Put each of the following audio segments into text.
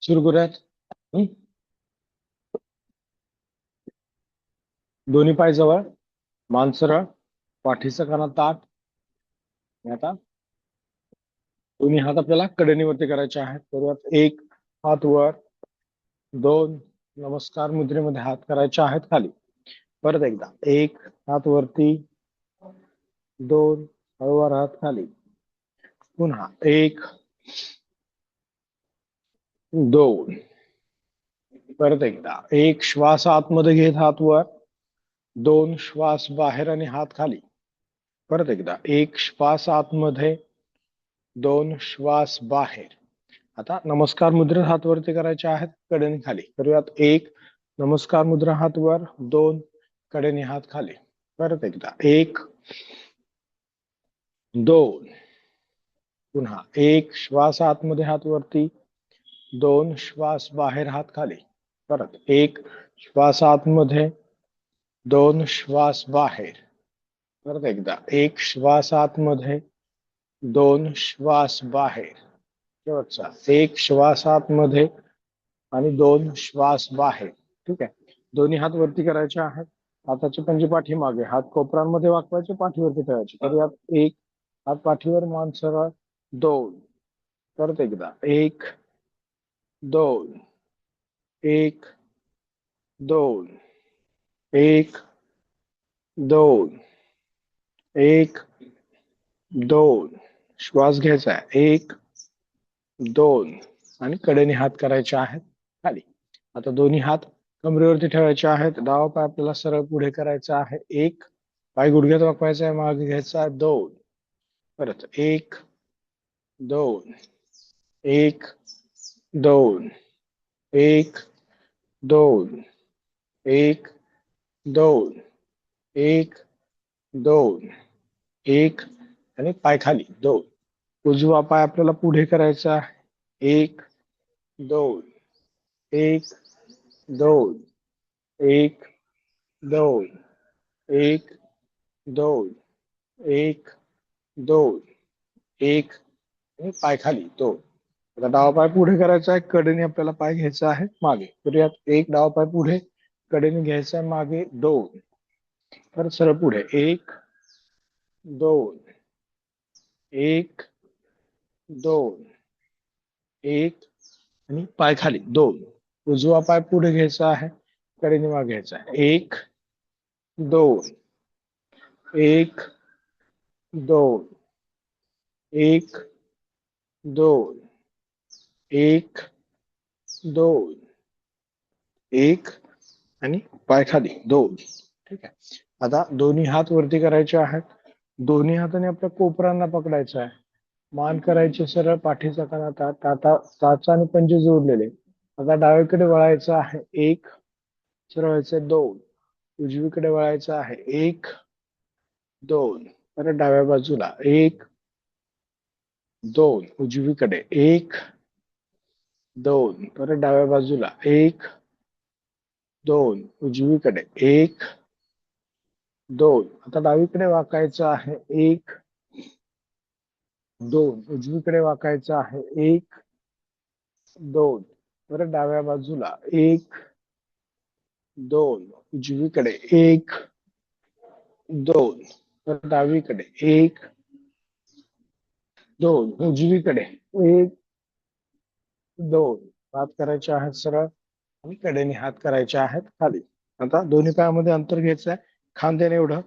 सुरू करूयात. हं? दोन्ही पाय जवळ, मान सरळ, पाठीचा कणा ताठ. आणि आता दोन्ही हात आपल्याला कडेनीवरती करायचे आहेत. करूयात. एक हात वर, दोन नमस्कार मुद्रेमध्ये हात करायचे आहेत खाली. परत एकदा एक हात वरती, दोन हळूवार हात खाली. पुन्हा एक, दोन. परत एकदा एक श्वास आतमध्ये घेत हात वर, दोन श्वास बाहेर आणि हात खाली. परत एकदा एक श्वास आतमध्ये, दोन श्वास बाहेर. आता नमस्कार मुद्रेत हात वरती करायचे आहेत, कडेने खाली. करूयात. एक नमस्कार मुद्रा हात वर, दोन कडेने हात खाली. परत एकदा एक, दोन. पुन्हा एक श्वास आतमध्ये हात वरती, दोन श्वास बाहेर हात खाली. परत एक श्वास आतमध्ये, दोन श्वास बाहेर. परत एकदा एक श्वास आतमध्ये, दोन श्वास बाहेर. शेवटचा एक श्वास आतमध्ये आणि दोन श्वास बाहेर. ठीक आहे. दोन्ही हात वरती करायचे आहेत. हाताची पंजी पाठी मागे, हात कोपरांमध्ये वाकवायचे, पाठीवरती ठेवायचे. करूयात. एक हात पाठीवर, मान सरळ, दोन. परत एकदा एक, दोन, एक, दोन, एक, दोन, एक, दोन. श्वास घ्यायचा आहे. एक, दोन आणि कडेने हात करायचे आहेत खाली. आता दोन्ही हात कमरेवरती ठेवायचे आहेत. डावा पाय आपल्याला सरळ पुढे करायचा आहे. एक पाय गुडघ्यात वाकवायचा आहे, मागे घ्यायचा आहे. दोन. परत एक, दोन, एक, दोन, एक, दोन, एक, दोन, एक, दोन, एक आणि पाय खाली. दोन. उजवा पाय आपल्याला पुढे करायचा आहे. एक, दोन, एक, दोन, एक, दोन, एक, दोन, एक, दोन, एक आणि पाय खाली. दोन. आता डावा पाय पुढे करायचा आहे, कडेने आपल्याला पाय घ्यायचा आहे मागे. करूयात. एक डावा पाय पुढे, कडेने घ्यायचा आहे मागे. दोन. परत सरळ पुढे. एक, दोन, एक, दोन, एक आणि पाय खाली. दोन. उजवा पाय पुढे घ्यायचा आहे, कडेने मागे घ्यायचा आहे. एक, दोन, एक, दोन, एक, दोन, एक, दोन, एक आणि पाय खाली. दोन. ठीक आहे. आता दोन्ही हात वरती करायचे आहेत. दोन्ही हाताने आपल्या कोपरांना पकडायचं आहे. मान करायची सरळ, पाठीचा कणा ताठ. आता टाचा आणि पंजे जोडलेले. आता डावीकडे वळायचं आहे. एक, सरळ व्हायचं. दोन. उजवीकडे वळायचं आहे. एक, दोन. परत डाव्या बाजूला. एक, दोन. उजवीकडे. एक, दोन. परत डाव्या बाजूला. एक, दोन. उजवीकडे. एक, दोन. आता डावीकडे वाकायचं आहे. एक, दोन. उजवीकडे वाकायचं आहे. एक, दोन. परत डाव्या बाजूला. एक, दोन. उजवीकडे. एक, दोन. परत डावीकडे. एक, दोन. उजवीकडे. एक, दोन. हात करायचे आहेत सरळ आणि कडेने हात करायचे आहेत खाली. आता दोन्ही पायामध्ये अंतर घ्यायचं आहे, खांद्याने एवढं.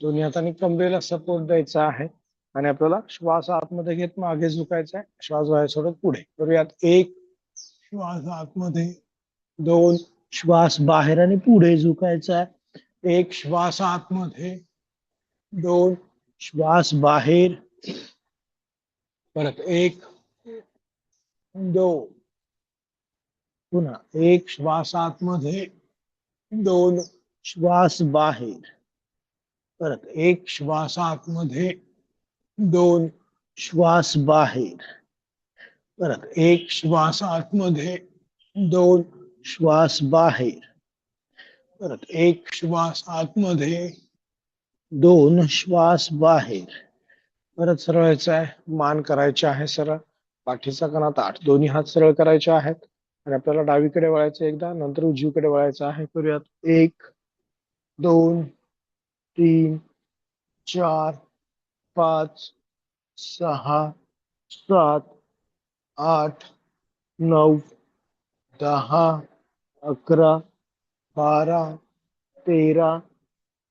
दोन्ही हातांनी कमरेला सपोर्ट द्यायचा आहे आणि आपल्याला श्वास आतमध्ये घेत मागे झुकायचा आहे. श्वास बाहेर सोडत पुढे. करूयात. एक श्वास आतमध्ये, दोन श्वास बाहेर आणि पुढे झुकायचा आहे. एक श्वास आतमध्ये, दोन श्वास बाहेर. परत एक, दोन. पुन्हा एक श्वास आतमध्ये, दोन श्वास बाहेर. परत एक श्वास आतमध्ये, दोन श्वास बाहेर. परत एक श्वास आतमध्ये, दोन श्वास बाहेर. परत एक श्वास आतमध्ये, दोन श्वास बाहेर. परत सरळ आहे. मान करायचे आहे सरळ, पाठीचा कणा ताठ. दोन्ही हात सरळ करायचे आहेत. आणि आपल्याला डावीकडे वळायचं एकदा, नंतर उजवीकडे वळायचं आहे. करूयात. 1 2 3 4 5 6 7 8 9 10 11 12 13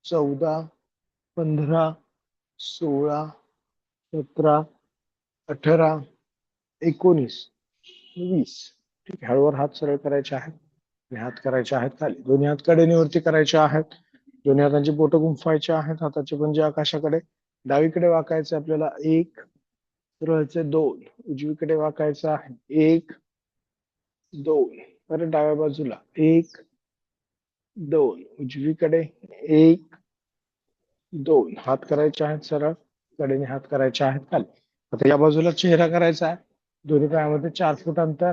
14 15 16 17 18 19 20. ठीक आहे. हळूवार हात सरळ करायचे आहेत आणि हात करायचे आहेत खाली. दोन्ही हात कडेनीवरती करायचे आहेत. दोन्ही हातांची बोटं गुंफवायची आहेत. हाताचे पंजे आकाशाकडे. डावीकडे वाकायचे आपल्याला. 1 सरळचे 2. उजवीकडे वाकायचं आहे. 1 2. परत डाव्या बाजूला. 1 2. उजवीकडे. 1 2. हात करायचे आहेत सरळ. कडेने हात करायचे आहेत खाली. आता या बाजूला चेहरा करायचा आहे. दोन्ही पायामध्ये 4 फूट अंतर.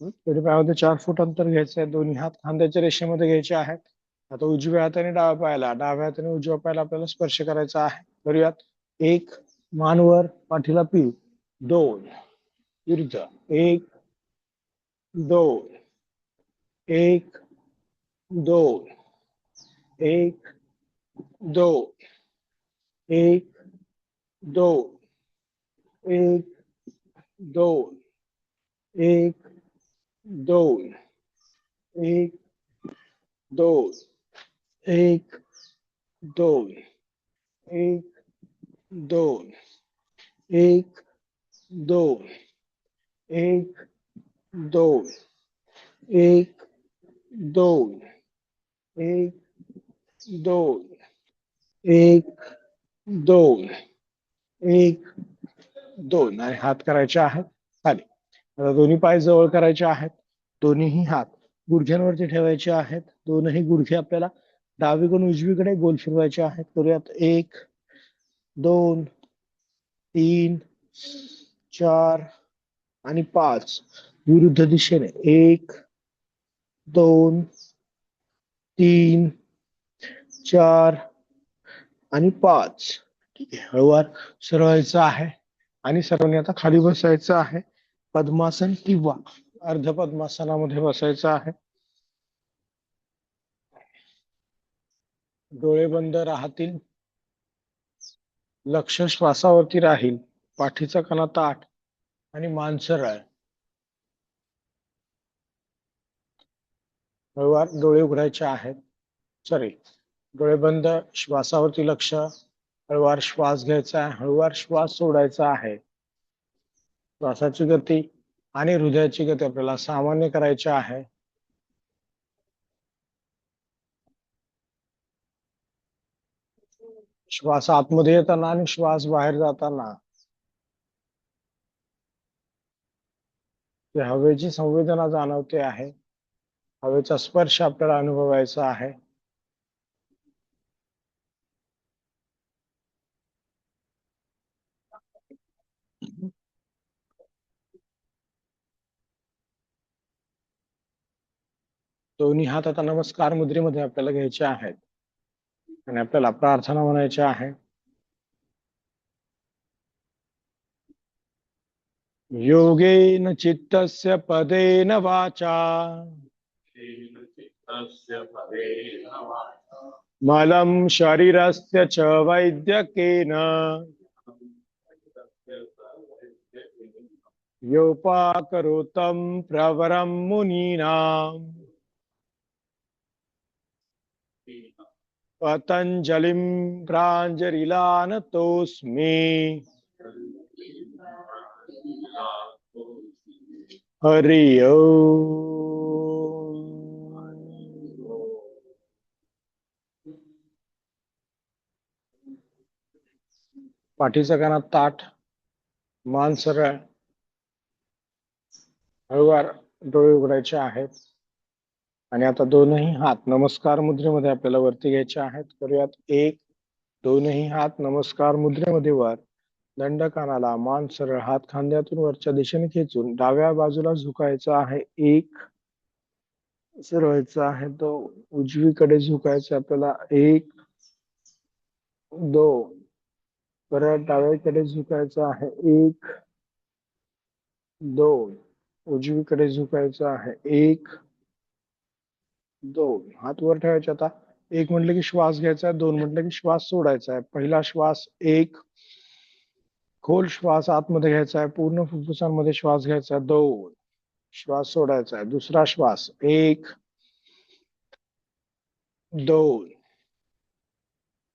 दोन्ही पायामध्ये 4 फूट अंतर घ्यायचं आहे. दोन्ही हात खांद्याच्या रेषेमध्ये घ्यायचे आहेत. आता उजव्या हाताने डाव्या पायाला, डाव्या हाताने उजव्या पायाला आपल्याला स्पर्श करायचा आहे. करूयात. 1 मानवर, पाठीला पीठ. 2 विरुद्ध. 1 2 1 2 1 2 1 2 1 2 1 2 1 2 1 2 1 2 1 2 1 2 1 2 1 2 1 2 1 2. आणि हात करायचे आहेत खाली. आता दोन्ही पाय जवळ करायचे आहेत. दोन्हीही हात गुडघ्यांवरती ठेवायचे आहेत. दोनही गुडघे आपल्याला डावीकडून उजवीकडे गोल फिरवायचे आहेत. करूयात. 1 2 3 4 आणि 5. विरुद्ध दिशेने. 1 2 3 4 आणि 5. ठीक आहे. हळूवार सरळायचं आहे आणि सर्वांनी आता खाली बसायचं आहे. पद्मासन किंवा अर्ध पद्मासनामध्ये बसायचं आहे. डोळे बंद राहतील. लक्ष श्वासावरती राहील. पाठीचा कणा ताठ आणि मान सरळ. हळूवार डोळे उघडायचे आहेत. सॉरी, डोळे बंद, श्वासावरती लक्ष. हळूवार श्वास घ्यायचा आहे. हळूवार श्वास सोडायचा आहे. श्वासाची गती आणि हृदयाची गती आपल्याला सामान्य करायची आहे. श्वास आतमध्ये येताना आणि श्वास बाहेर जाताना हवेची संवेदना जाणवते आहे. हवेचा स्पर्श आपल्याला अनुभवायचा आहे. दोन्ही हात आता नमस्कार मुद्रेमध्ये आपल्याला घ्यायचे आहेत आणि आपल्याला प्रार्थना म्हणायची आहे. योगेन चित्तस्य पदेन वाचा मलं शरीरस्य च वैद्यकेन योपाकरोतं प्रवरं मुनीनाम् पतञ्जलिं प्राञ्जलिलानतोऽस्मि। हरि ओम. पाठीचा कणा ताठ, मान सरळ. हळूवार डोळे उघडायचे आहेत आणि आता दोनही हात नमस्कार मुद्रेमध्ये आपल्याला वरती घ्यायचे आहेत. करूयात. 1 दोनही हात नमस्कार मुद्रेमध्ये वर. दंड कानाला, मान सरळ. हात खांद्यातून वरच्या दिशेने खेचून डाव्या बाजूला झुकायचं आहे. 1 सरळायचं आहे. 2 उजवीकडे झुकायचं आपल्याला. 1 2 परत डाव्याकडे झुकायचं आहे. 1 2 उजवीकडे झुकायचं आहे. 1 2 हात वर ठेवायचे. आता 1 म्हटलं की श्वास घ्यायचा आहे, 2 म्हटलं की श्वास सोडायचा आहे. पहिला श्वास 1 खोल श्वास आतमध्ये घ्यायचा आहे, पूर्ण फुफ्फुसांमध्ये श्वास घ्यायचा आहे. 2 श्वास सोडायचा आहे. दुसरा श्वास 1 2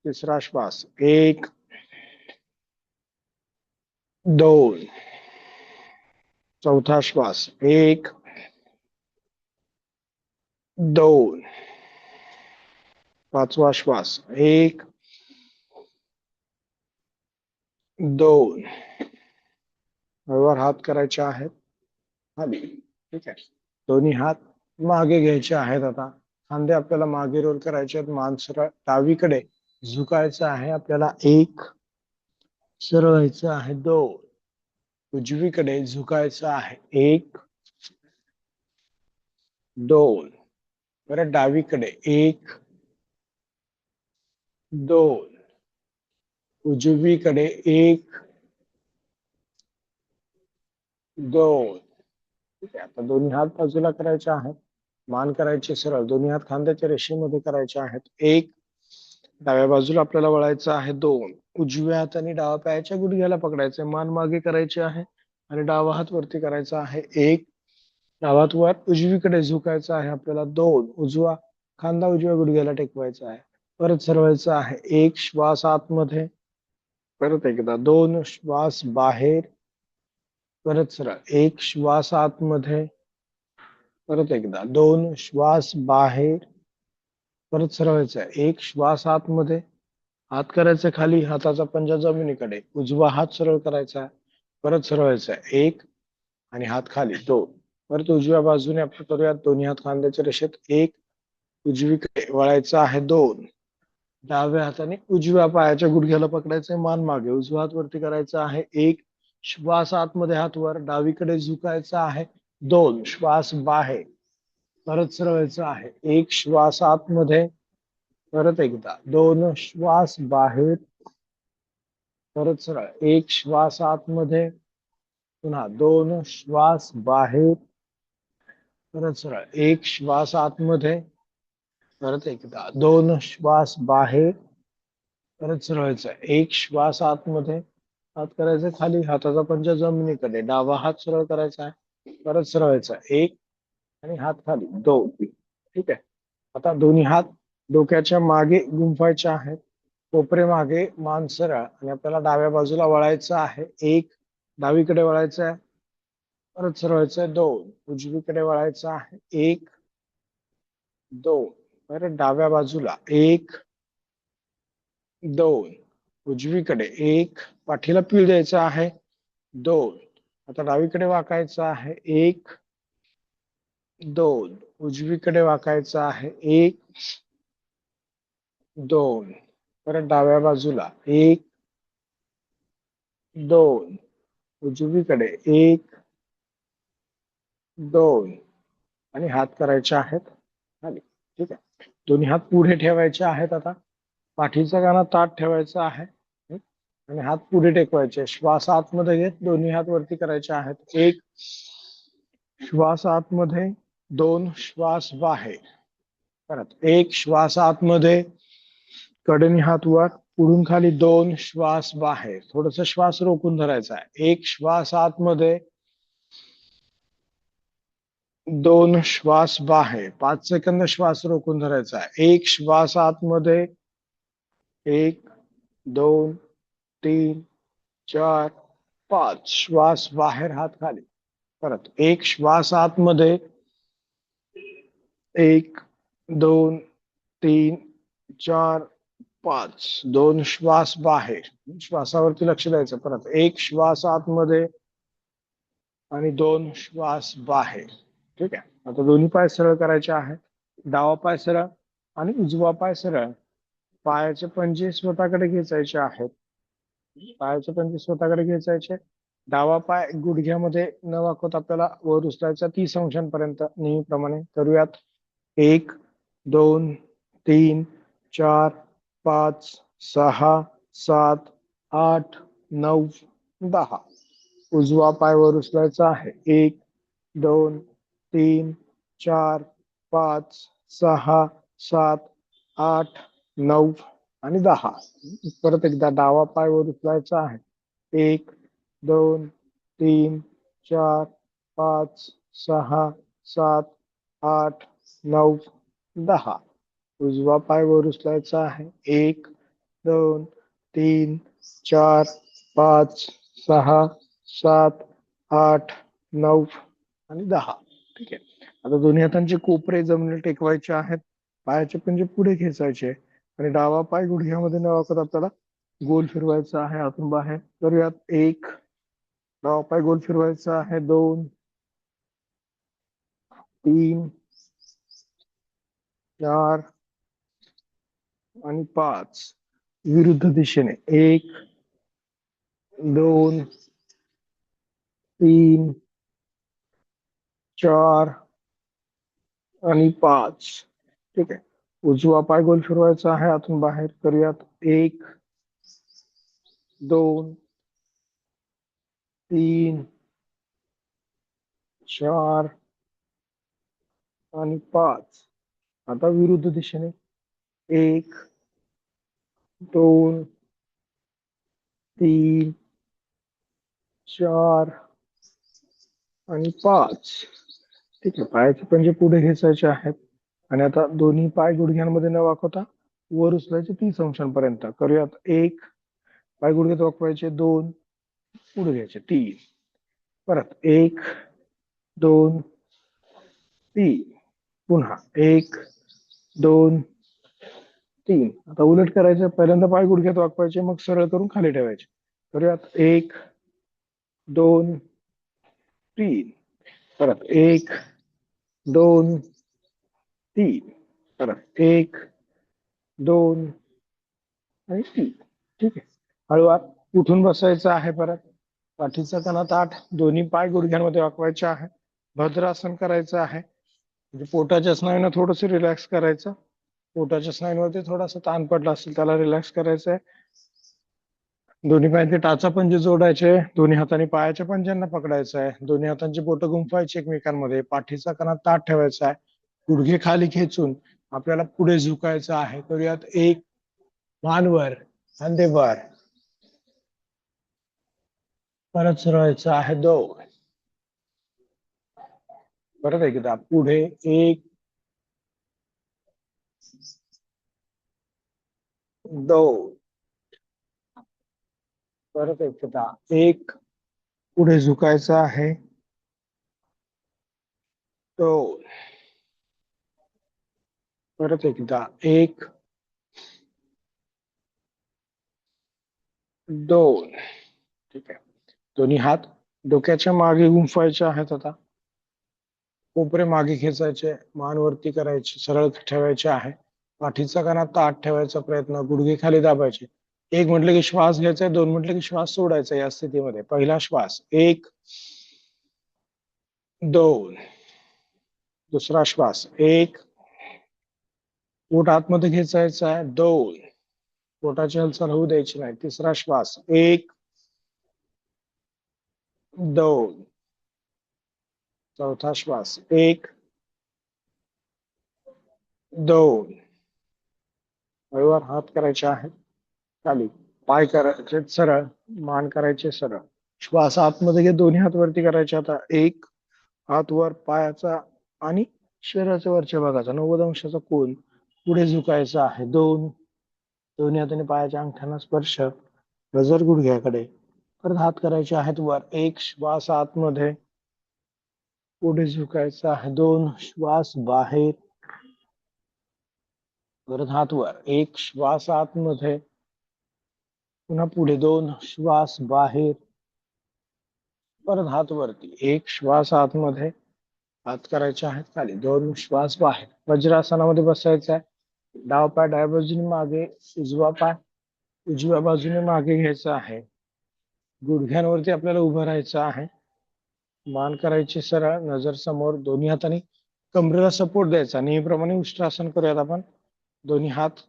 तिसरा श्वास 1 2 चौथा श्वास 1 2 पाचवा श्वास 1 2 हळूवार हात करायचे आहेत खाली. ठीक आहे. दोन्ही हात मागे घ्यायचे आहेत. आता खांदे आपल्याला मागे रोल करायचे आहेत. मान सरळ डावीकडे झुकायचं आहे आपल्याला. 1 सरळ व्हायचं आहे. 2 उजवीकडे झुकायचं आहे. 1 2 परत डावीकडे 1 2 उजवीकडे 1 2. ठीक आहे. आता दोन्ही हात बाजूला करायचे आहेत. मान करायचे सरळ. दोन्ही हात खांद्याच्या रेषेमध्ये करायचे आहेत. 1 डाव्या बाजूला आपल्याला वळायचं आहे. 2 उजव्या हाताने डाव्या पायाच्या गुडघ्याला पकडायचे, मान मागे करायची आहे आणि डावा हात वरती करायचा आहे. 1 डावा हात वर उजवीकडे झुकायचा आहे आपल्याला. 2 उजवा खांदा उजव्या गुडघ्याला टेकवायचा आहे. परत सरवायचं आहे. 1 श्वास आतमध्ये, परत एकदा 2 श्वास बाहेर, परत सरळ 1 श्वास आतमध्ये, परत एकदा 2 श्वास बाहेर, परत सरवायचं आहे. 1 श्वास आतमध्ये, हात करायचा खाली, हाताचा पंजा जमिनीकडे, उजवा हात सरळ करायचा आहे, परत सरवायचा आहे. 1 आणि हात खाली 2. परत उजव्या बाजूने आपण करूयात. दोन्ही हात खांद्याच्या रेषेत. 1 उजवीकडे वळायचा आहे. 2 डाव्या हाताने उजव्या पायाच्या गुडघ्याला पकडायचंय, मान मागे, उजवा हात वरती करायचा आहे. 1 श्वास आतमध्ये, हात वर डावीकडे झुकायचा आहे. 2 श्वास बाहेर, परत सरळायचं आहे. 1 श्वास आतमध्ये, परत एकदा 2 श्वास बाहेर, परत सरळ 1 श्वास आतमध्ये, पुन्हा 2 श्वास बाहेर, परत सरळ 1 श्वास आतमध्ये, परत एकदा 2 श्वास बाहेर, परत सरळायचं. 1 श्वास आतमध्ये, हात करायचा खाली, हाताचा पंजा जमिनीकडे, डावा हात सरळ करायचा आहे, परत सरळायचा. 1 आणि हात खाली 2. ठीक आहे. आता दोन्ही हात डोक्याच्या मागे गुंफायचे आहेत. कोपरे मागे, मान सरळ, आणि आपल्याला डाव्या बाजूला वळायचं आहे. 1 डावीकडे वळायचं आहे, परत सरळायचं आहे. 2 उजवीकडे वळायचं आहे. 1 2 परत डाव्या बाजूला 1 2 उजवीकडे 1 पाठीला पीळ द्यायचा आहे. 2 आता डावीकडे वाकायचं आहे. 1 2 उजवीकडे वाकायचं आहे. 1 2 परत डाव्या बाजूला 1 2 उजवीकडे 1 2 आणि हात करायचे आहेत खाली. ठीक आहे. दोन्ही हात पुढे ठेवायचे आहेत. आता पाठीचा काना ताठ ठेवायचा आहे आणि हात पुढे टेकवायचे. श्वास आतमध्ये घेत दोन्ही हात वरती करायचे आहेत. 1 श्वास आतमध्ये, 2 श्वास बाहेर, परत 1 श्वास आतमध्ये, कडेने हात वर, पुढून खाली 2 श्वास बाहेर, थोडस श्वास रोखून धरायचा आहे. 1 श्वास आतमध्ये, 2 श्वास बाहेर, 5 सेकंद श्वास रोखून धरायचा आहे. 1 श्वास आतमध्ये, 1 2 3 4 5 श्वास बाहेर, हात खाली, परत 1 श्वास आतमध्ये, 1 2 3 4 5 2 श्वास बाहेर, श्वासावरती लक्ष द्यायचं. परत 1 श्वास आतमध्ये आणि 2 श्वास बाहेर. ठीक आहे. आता दोन्ही पाय सरळ करायचे आहेत. डावा पाय सरळ आणि उजवा पाय सरळ. पायाचे पंजे स्वतःकडे खेचायचे आहेत. पायाचे पंजे स्वतःकडे खेचायचे. डावा पाय गुडघ्यामध्ये न वाकवता आपल्याला वर उचलायचा 30 अंशांपर्यंत. नेहमीप्रमाणे करूयात. 1 2 3 4 5 6 7 8 9 10. उजवा पाय वर उचलायचा आहे. 1 2 3 4 5 6 7 8 9 आणि 10. परत एकदा डावा पाय वर उचलायचा आहे. 1 2 3 4 5 6 7 8 9 10. उजवा पाय वर उचलायचा आहे. 1 2 3 4 5 6 7 8 9 आणि 10. ठीक आहे. आता दोन्ही हातांचे कोपरे जमिनीला टेकवायचे आहेत. पायाचे पंजे पुढे खेचायचे आणि डावा पाय गुडघ्यामध्ये न वाकत आपल्याला गोल फिरवायचा आहे आतून बाहेर. करूयात. 1 डावा पाय गोल फिरवायचा आहे. 2 3 4 आणि 5. विरुद्ध दिशेने 1 2 3 4 आणि 5. ठीक आहे. उजवा पाय गोल फिरवायचा आहे आतून बाहेर. करूयात. 1 2 3 4 आणि 5. आता विरुद्ध दिशेने 1 2 3 4 आणि 5. ठीक आहे. पायाचे पंजे पुढे घ्यायचे आहेत आणि आता दोन्ही पाय गुडघ्यांमध्ये न वाकवता वर उचलायचे 30 अंशांपर्यंत. करूयात. 1 पाय गुडघ्यात वाकवायचे. 2 पुढे घ्यायचे. 3 परत. 1 2 3 पुन्हा. 1 2 3. आता उलट करायचं. पहिल्यांदा पाय गुडघ्यात वाकवायचे, मग सरळ करून खाली ठेवायचे. करूयात. 1 2 3 परत. 1 2 3 परत. 1 2 आणि 3. ठीक आहे. हळूवार उठून बसायचं आहे. परत पाठीचा कणा ताठ, दोन्ही पाय गुडघ्यांमध्ये वाकवायचे आहे. भद्रासन करायचं आहे. म्हणजे पोटाच्या स्नायूंना थोडस रिलॅक्स करायचं. पोटाच्या स्नायूंवरती थोडासा ताण पडला असेल त्याला रिलॅक्स करायचं आहे. दोन्ही पायाचे टाचा पंजे जोडायचे. दोन्ही हाताने पायाच्या पंजांना पकडायचं आहे. दोन्ही हातांची बोटं गुंफवायची एकमेकांमध्ये. पाठीचा कणा ताठ ठेवायचा आहे. गुडघे खाली खेचून आपल्याला पुढे झुकायचं आहे. करूयात. 1 मानवर, खांदेवर. परत सरळायचं आहे. 2 परत एकदा पुढे. 1 2 परत एकदा. 1 पुढे झुकायचं आहे. 2 परत एकदा. 1 2. ठीक आहे. दोन्ही हात डोक्याच्या मागे गुंफवायचे आहेत. आता कोपरे मागे खेचायचे, मान वरती करायचे, सरळ ठेवायचे आहे. पाठीचा कणा ताठ ठेवायचा प्रयत्न, गुडघे खाली दाबायचे. 1 म्हटलं की श्वास घ्यायचा, 2 म्हटलं की श्वास सोडायचा. या स्थितीमध्ये पहिला श्वास. 1 2 दुसरा श्वास. 1 पोट आतमध्ये खेचायचा आहे. 2 पोटाची हालचाल होऊ द्यायची नाही. तिसरा श्वास. 1 2 चौथा श्वास. 1 2 हळूवार हात करायचे आहेत खाली. पाय करायचे सरळ, मान करायचे सरळ. श्वास आतमध्ये घे. दोन्ही हात वरती करायचे. आता 1 हात वर पायाचा आणि शरीराच्या वरच्या भागाचा 90 अंशाचा कोन पुढे झुकायचा आहे. 2 दोन्ही हाताने पायाच्या अंगठ्यांना स्पर्श, नजर गुडघ्याकडे. परत हात करायचे आहेत वर. 1 श्वास आतमध्ये पुढे झुकायचा आहे. 2 श्वास बाहेर. परत हात वर. 1 श्वास आतमध्ये, पुन्हा पुढे. 2 श्वास बाहेर. परत हात वरती. 1 श्वास आतमध्ये, हात करायचे आहेत खाली. 2 श्वास बाहेर. वज्रासनामध्ये बसायचं आहे. डाव पाय डाव्या बाजूने मागे, उजवा पाय उजव्या बाजूने मागे घ्यायचा आहे. गुडघ्यांवरती आपल्याला उभं राहायचं आहे. मान करायची सरळ, नजर समोर. दोन्ही हाताने कमरेला सपोर्ट द्यायचा. नेहमीप्रमाणे उष्ट्रासन करूयात आपण. दोन्ही हात,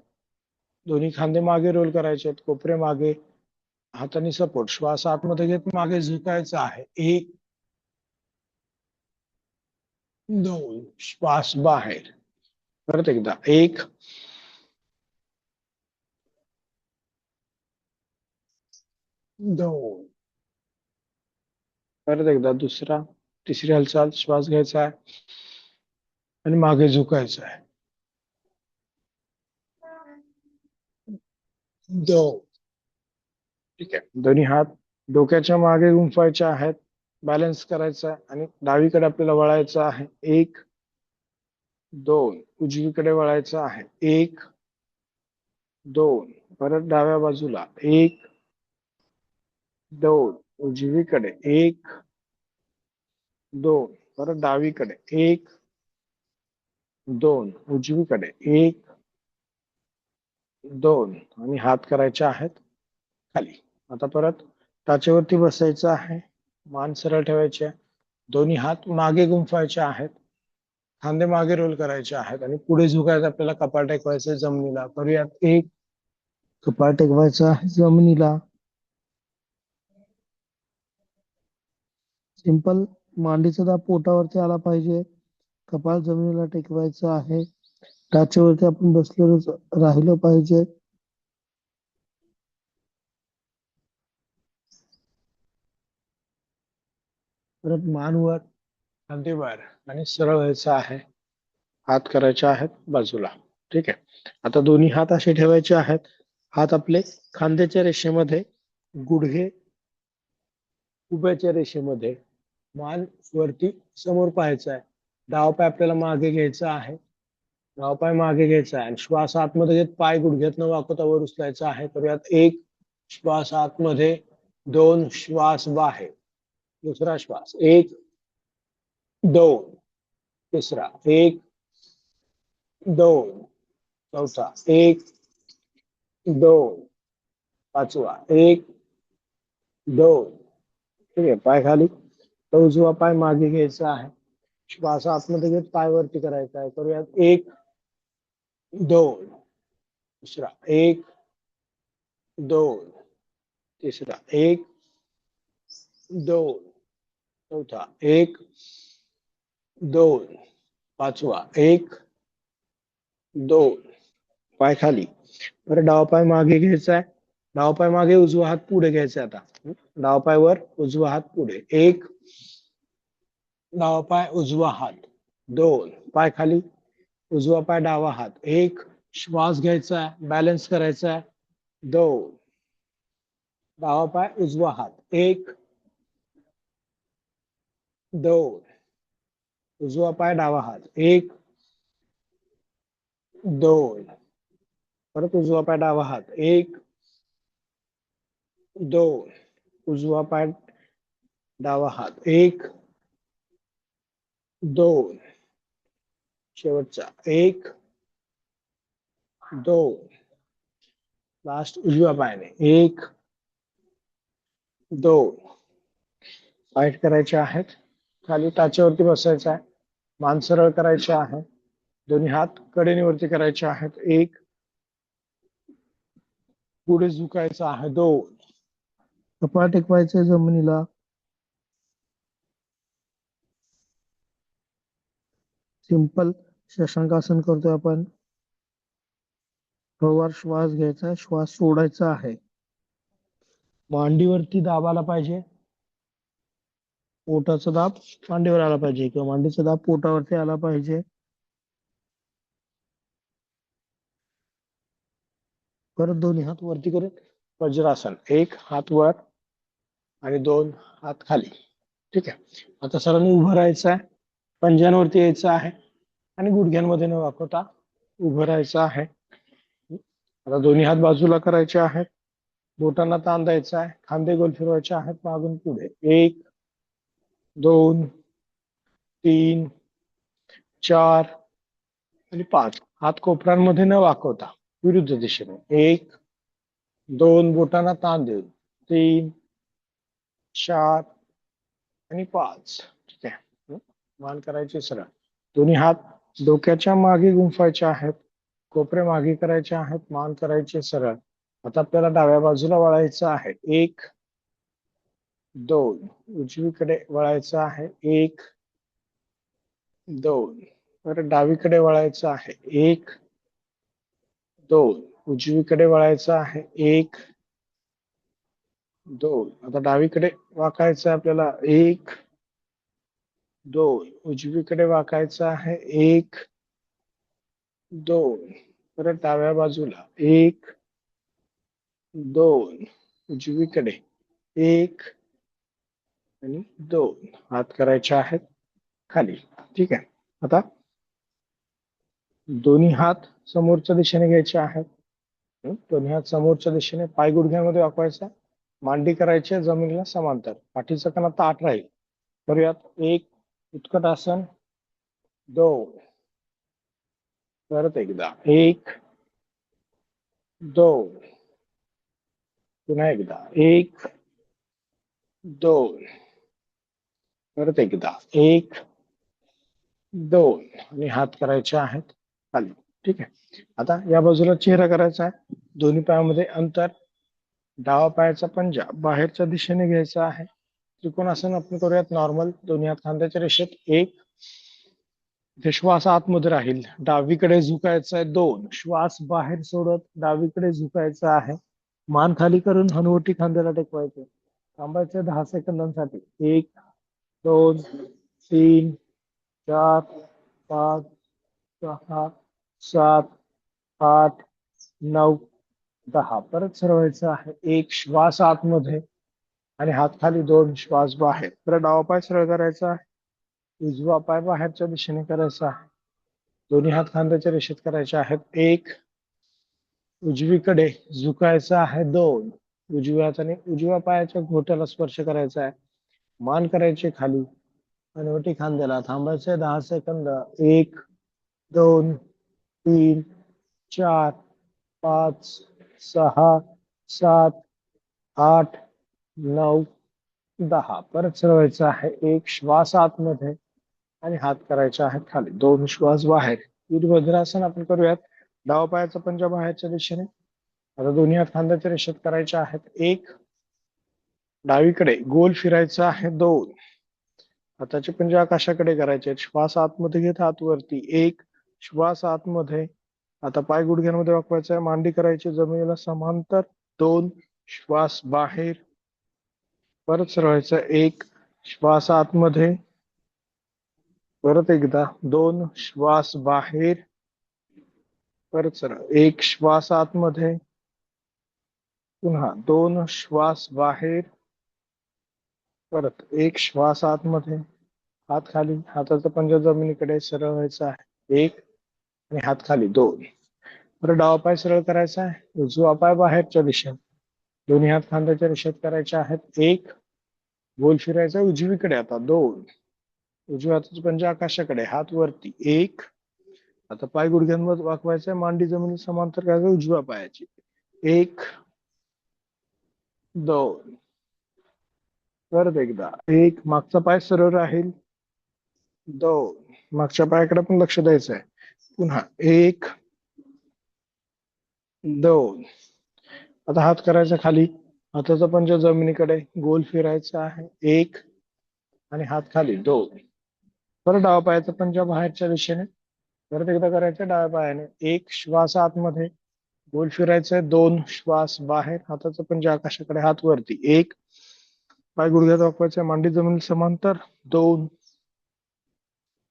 दोन्ही खांदे मागे रोल करायचे, कोपरे मागे, हाताने सपोर्ट. श्वास आतमध्ये घेत मागे झुकायचा आहे. 1 दोन, श्वास बाहेर. परत एकदा, एक, दोन. परत एकदा दुसरा, तिसरी हालचाल, श्वास घ्यायचा आहे आणि मागे झुकायचं आहे. दोन. ठीक आहे, दोन्ही हात डोक्याच्या मागे गुंफायचे आहेत, बॅलन्स करायचा आहे आणि डावीकडे आपल्याला वळायचं आहे. एक, दोन. उजवीकडे वळायचं आहे. एक, दोन. परत डाव्या बाजूला. एक, दोन. उजवीकडे. एक, दोन. परत डावीकडे. एक, दोन. उजवीकडे. एक, दोन. आणि हात करायचे आहेत खाली. आता परत टाचेवरती बसायचं आहे, मान सरळ ठेवायची आहे, दोन्ही हात मागे गुंफायचे आहेत, खांदे मागे रोल करायचे आहेत आणि पुढे झुकायचं. आपल्याला कपाळ टेकवायचं जमिनीला. करूयात. एक, कपाळ टेकवायचं आहे जमिनीला. सिंपल. मांडीचा दाब पोटावरती आला पाहिजे, कपाळ जमिनीला टेकवायचं आहे, टाचेवरती आपण बसलेलो राहिलं पाहिजे. परत मान वर, खांदे वर आणि सरळ व्हायचं आहे. हात करायचे आहेत बाजूला. ठीक आहे, आता दोन्ही हात असे ठेवायचे आहेत. हात आपले खांद्याच्या रेषेमध्ये, गुडघे उभ्याच्या रेषेमध्ये, मान वरती समोर पाहायचा आहे. डाव पाय आपल्याला मागे घ्यायचा आहे, डाव पाय मागे घ्यायचा आहे आणि श्वास आतमध्ये घेत पाय गुडघ्यात न वाकवता वर उचलायचा आहे. करूयात. एक, श्वास आतमध्ये. दोन, श्वास बाहेर. दुसरा श्वास. एक, दोन. तिसरा. एक, दोन. चौथा. एक, दोन. पाचवा. एक, दोन. ठीक आहे, पाय खाली. तो उजवा पाय मागे घ्यायचा आहे, श्वास आतमध्ये घेत पाय वरती करायचा आहे. करूयात. एक, दोन. दुसरा. एक, दोन. तिसरा. एक, दोन. चौथा. एक, दोन. पाचवा. एक, दोन. पाय खाली. बरं, डावा पाय मागे घ्यायचा आहे, डावा पाय मागे, उजवा हात पुढे घ्यायचा आहे. आता डावा पाय वर, उजवा हात पुढे. एक, डावा पाय, उजवा हात. दोन. पाय खाली, उजवा पाय, डावा हात. एक, श्वास घ्यायचा आहे, बॅलन्स करायचा आहे. दोन. डावा पाय, उजवा हात. एक, दोन. उजवा पाय, डावा हात. एक, दोन. परत उजवा पाय, डावा हात. एक, दोन. उजवा पाय, डावा हात. एक, दोन. शेवटचा. एक, दोन. लास्ट उजव्या पायाने. एक, दोन. पाय करायचे आहेत खाली, टाचेवरती बसायचं आहे, मान सरळ करायचे आहे, दोन्ही हात कडेनीवरती करायचे आहेत. एक, पुढे झुकायचं आहे. दोन. कपाळ टेकवायचं जमिनीला. सिंपल शशांकासन करतोय आपण. हळूवार श्वास घ्यायचा, श्वास सोडायचा आहे. मांडीवरती दाब आला पाहिजे, पोटाचा दाब मांडीवर आला पाहिजे किंवा मांडीचा दाब पोटावरती आला पाहिजे. परत दोन्ही हात वरती करून वज्रासन. एक हात वर आणि दोन हात खाली. ठीक आहे, आता सर्वांनी उभं राहायचं आहे, पंजांवरती यायचं आहे आणि गुडघ्यांमध्ये न वाकवता उभं राहायचं आहे. आता दोन्ही हात बाजूला करायचे आहेत, बोटांना ताण द्यायचा आहे, खांदे गोल फिरवायचे आहेत मागून पुढे. एक, दोन, तीन, चार आणि पाच. हात कोपरांमध्ये न वाकवता विरुद्ध दिशेने. एक, दोन. बोटांना ताण देऊन. तीन, चार आणि पाच. ठीक आहे, मान करायची सरळ. दोन्ही हात डोक्याच्या मागे गुंफायचे आहेत, कोपरे मागे करायचे आहेत, मान करायचे सरळ. आता आपल्याला डाव्या बाजूला वळायचं आहे. एक, दोन. उजवीकडे वळायचं आहे. एक, दोन. परत डावीकडे वळायचं आहे. एक, दोन. उजवीकडे वळायचं आहे. एक, दोन. आता डावीकडे वाकायचं आपल्याला. एक, दोन. उजवीकडे वाकायचं आहे. एक, दोन. परत डाव्या बाजूला. एक, दोन. उजवीकडे. एक आणि दोन. हात करायचे आहेत खाली. ठीक आहे. आता दोन्ही हात समोरच्या दिशेने घ्यायचे आहेत. दोन्ही हात समोरच्या दिशेने. पाय गुडघ्यामध्ये वाकवायचा. मांडी करायची जमिनीला समांतर. पाठीचा कणा ताठ राहील. करूयात. एक, उत्कटासन. दोन. परत एकदा. एक, दोन. पुन्हा एकदा. एक, दोन. परत एकदा. एक, दोन. आणि हात करायचे आहेत खाली. ठीक आहे. आता या बाजूला चेहरा करायचा आहे. दोन्ही पायामध्ये अंतर. डावा पायाचा पंजा बाहेरच्या दिशेने घ्यायचा आहे. त्रिकोणासन आपण करूयात नॉर्मल. दोन्ही हात खांद्याच्या रेषेत. एक. इथे श्वास आतमध्ये राहील. डावीकडे झुकायचं आहे. दोन. श्वास बाहेर सोडत डावीकडे झुकायचा आहे. मान खाली करून हनुवटी खांद्याला टेकवायचे. थांबायचे 10 सेकंदांसाठी. एक, दोन, तीन, चार, पाच, सहा, सात, आठ, 9, 10. परत सरवायचं आहे. एक. श्वास आतमध्ये आणि हात खाली. दोन. श्वास बाहेर. परत डावा पाय सरळ करायचा आहे. उजवा पाय बाहेरच्या दिशेने करायचा आहे. दोन्ही हात खांद्याच्या रेषेत करायचे आहेत. एक. उजवीकडे झुकायचं आहे. दोन. उजव्या हाताने उजव्या पायाच्या घोट्याला स्पर्श करायचा आहे. मान करायची खाली. हनुवटी खांद्याला. थांबायचे 10 सेकंद. एक, दोन, तीन, चार, पाच, सहा, सात, आठ, 9, 10. परत सरवायचं आहे. एक. श्वास आतमध्ये आणि हात करायचे आहेत खाली. दोन. श्वास बाहेर. वीरभद्रासन आपण करूयात. डावा पायाचा पंजा बाहेरच्या दिशेने. आता दोन्ही हात खांद्याच्या रेषेत करायचे आहेत. एक. डावीकडे गोल फिरायचं आहे. दोन. हाताचे पंजे आकाशाकडे करायचे. श्वास आतमध्ये घेत हात वरती. एक. श्वास आतमध्ये. आता पाय गुडघ्यांमध्ये वाकवायचा आहे. मांडी करायची जमिनीला समांतर. दोन. श्वास बाहेर. परत सरवायचं. एक. श्वास आतमध्ये. परत एकदा. दोन. श्वास बाहेर. परत सरळ. एक. श्वास आतमध्ये. पुन्हा दोन. श्वास बाहेर. परत एक. श्वास आतमध्ये. हात खाली. हाताचा पंजा जमिनीकडे सरळ व्हायचा आहे. एक. आणि हात खाली. दोन. परत डावा पाय सरळ करायचा आहे. उजवा पाय बाहेरच्या दिशेने. दोन्ही हात खांद्याच्या रेषेत करायचे आहेत. एक. गोल फिरायचा उजवीकडे. आता दोन. उजव्या हाताचा पंजा आकाशाकडे. हात वरती. एक. आता पाय गुडघ्यांवर वाकवायचा. मांडी जमिनी समांतर करायचं उजव्या पायाची. एक, दोन. परत एकदा. एक. मागचा पाय सरळ राहील. दोन. मागच्या पायाकडे पण लक्ष द्यायचं आहे. पुन्हा एक, दोन. आता हात करायचा खाली. हाताचा पंजा जमिनीकडे. गोल फिरायचा आहे. एक. आणि हात खाली. दोन. परत डावा पायाचा पंजा बाहेरच्या दिशेने. परत एकदा करायचं डाव्या पायाने. एक. श्वास आतमध्ये. गोल फिरायचंय. दोन. श्वास बाहेर. हाताचा पंजा आकाशाकडे. हात वरती. एक. पाय गुडघ्यात वाकवायचे. मांडी जमिनी समांतर. दोन.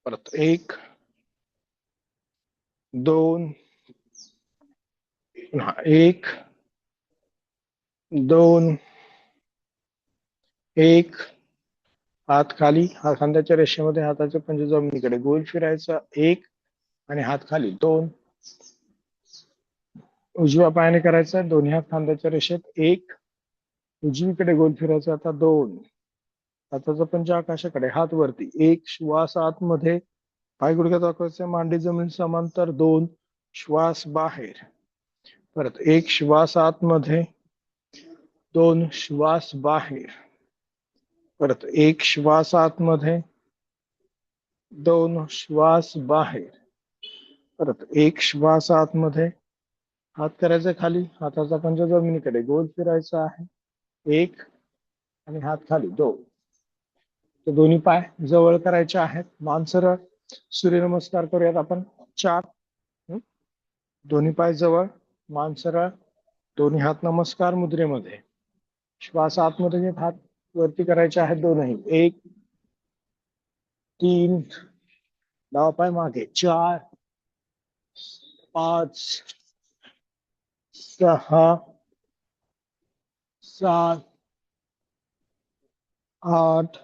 परत एक, दोन. पुन्हा एक, दोन, एक. हात खाली. हा खांद्याच्या रेषेमध्ये. हाताचे पंजे जमिनीकडे. गोल फिरायचा. एक. आणि हात खाली. दोन. उजव्या पायाने करायचा. दोन्ही हात खांद्याच्या रेषेत. एक. उजवीकडे गोल फिरायचा. आता दोन. हाताचा पंजा आकाशाकडे. हात वरती. एक. श्वास आतमध्ये. पाय गुडघ्यात वाकवायचे. मांडी जमीन समांतर. दोन. श्वास बाहेर. परत एक. श्वास आतमध्ये. दोन. श्वास बाहेर. परत एक. श्वास आतमध्ये. दोन. श्वास बाहेर. परत एक. श्वास आतमध्ये. हात करायचे खाली. हाताचा पंजा जमिनीकडे. गोल फिरायचा आहे. एक. आणि हात खाली. दोन. तर दोन्ही पाय जवळ करायचे आहेत. मान सरळ. सूर्यनमस्कार करूयात आपण 4. दोन्ही पाय जवळ, मान सरळ, दोन्ही हात नमस्कार मुद्रेमध्ये. श्वास आतमध्ये घेत हात वरती करायचे आहेत दोनही. 1, 3, डावा पाय मागे, 4, 5, 6, 7, 8,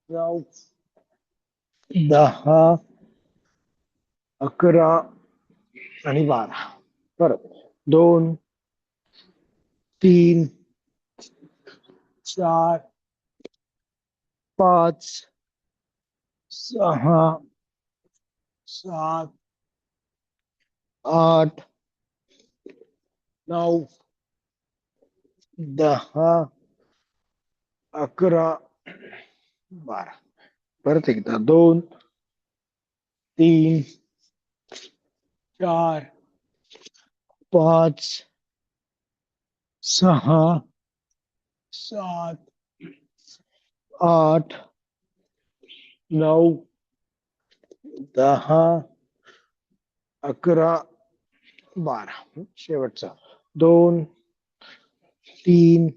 9, 10, 11 आणि 12. परत 2, 3, 4, 5, 6, 7, 8, 9, 10, 11, 12. परत एकदा 2, 3, 4, 5, 6, 7, 8, 9, 10, 11, 12. शेवटचा 2, 3,